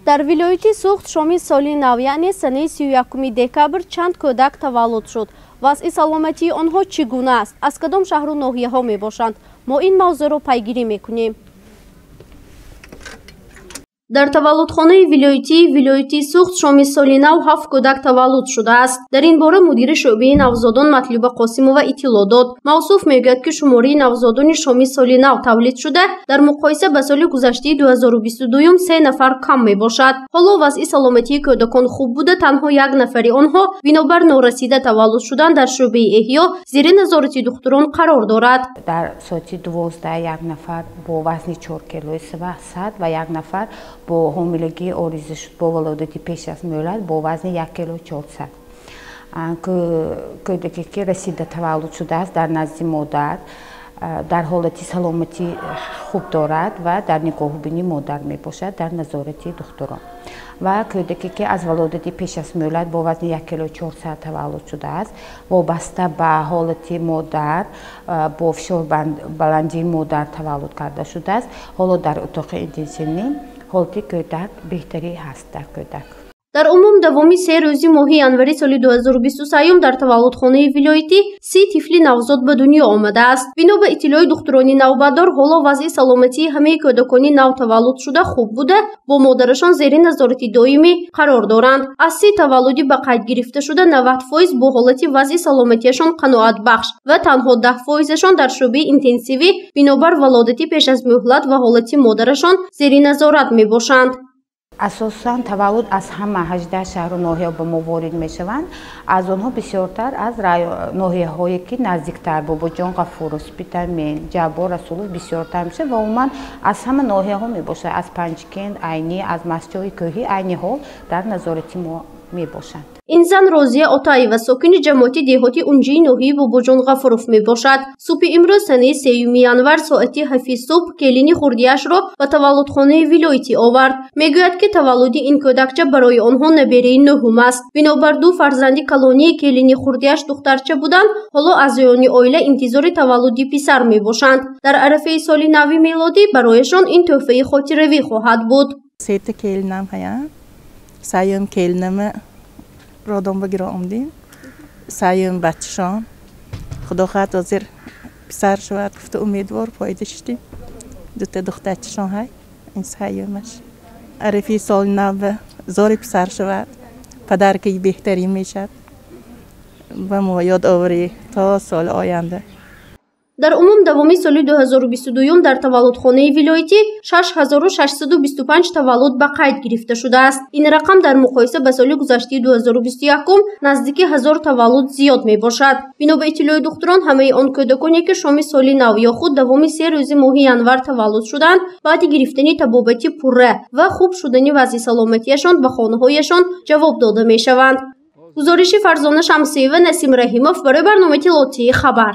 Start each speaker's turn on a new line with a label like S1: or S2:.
S1: در ولایت سوخت شامی سالی نو یعنی سنه 31 دکبر چند کودک تولد شد. وضع سلامتی آنها چگونه است؟ از کدام شهر و ناحیه ها می باشند؟ ما این موضوع را پیگیری میکنیم. در تولدخانه ولایتی سوخت شامی سالی نو 7 کودک تولد شده است. در این باره مدیر شعبه نوزادان مطلوبه قاسمова اطلاع داد. موصوف میگوید که شماره نوزادان شامی سالی نو تولید شده در مقایسه به سال گذشته 2022 3 نفر کم می باشد. حالا وضع سلامتی کودکان خوب بوده، تنها 1 نفری آنها بنابر نارسیده تولد شدن در شعبه احیا زیر نظارت دکتران قرار دارد.
S2: در ساعت 12 1 نفر با وزن 4 کیلوی 300 و 1 نفر با حاملگی عارضی شد با ولادت پیش از مولد با وزن 1 کیلو 400 کودکی که رسیده تولد شده است در نزد مادر در حالت سلامتی خوب دارد و در نگاهبانی مادر می باشد در نظارت دکتران و کودکی که از ولادت پیش از مولد با وزن 1 کیلو 400 تولد شده است وابسته به حالت مادر با فشار بلندی مادر تولد کرده شده است. حالا در اتاق اینتنسیوی حالت کودک بهتری هست در کودک.
S1: در عموم دوامی 3 روزی ماه ینوری سال 2023 در تولدخانه ولایتی 30 طفل نوزاد به دنیا آمده است. بنا به اطلاع دکتران نوبتدار حالا وضع سلامتی همه کودکان نو تولد شده خوب بوده، با مادرشان زیر نظارت دائمی قرار دارند. از 30 تولدی به قید گرفته شده 90% با حالت وضع سلامتیشان قناعت بخش و تنها 10%شان در شعبه اینتنسیوی بنابر ولادت پیش از مهلت و حالت مادرشان زیر نظارت می باشند.
S2: اساساً تولد از همه 18 شهر و ناحیه به ما وارد می شوند. از آنها بسیارتر از ناحیه هایی که نزدیکتر بابا جان غفور اسپیتال مین جبار رسولوف بسیارتر میشه و عموما از همه ناحیه ها می باشه، از پنجکند عینی از مسجد کوهی عینی ها در نظارت ما می باشند.
S1: این زن راضیه آتاییوا ساکن جماعت دهاتی اونجی ناحیه باباجان غفروف می باشد. صبح امروز سنه 3 ینور ساعت 7 صبح کلینی خوردیش را به تولدخانه ولایتی آورد. میگوید که تولد این کودکچه برای آنها نبیره نهم است. بنابر 2 فرزند کلانی کلینی خوردیش دخترچه بودند، حالا اعضایان عائله انتظار تولد پسر می باشند. در عرفه سال نو میلادی برایشان این تحفه خاطره‌ای خواهد بود.
S3: سیت کلینم هست. سعیم کلینم رادم بگیره آمدیم. سعیم بچه‌شان خدا خواهد حاضر پسر شود، گفته امیدوار پایده شدیم. 2 دخترچه‌شان های این سعیمش عرفی سال نو زار پسر شود، پدر که بهتری میشد و ما یاد آوری تا سال آینده.
S1: در عموم دوامی سال 2022 در تولدخانه ولایتی 6625 تولد به قید گرفته شده است. این رقم در مقایسه به سال گذشته 2021 نزدیک 1000 تولد زیاد می باشد. بنا به اطلاع دکتران همه آن کودکانی که شام سال نو یا خود دوامی 3 روز ماه ینور تولد شدند بعد گرفتن تبابت پره و خوب شدن وضع سلامتیشان به خانه‌هایشان جواب داده می شوند. گزارش فرزانه شمسی و نسیم رحیموف برای برنامه لاتی خبر.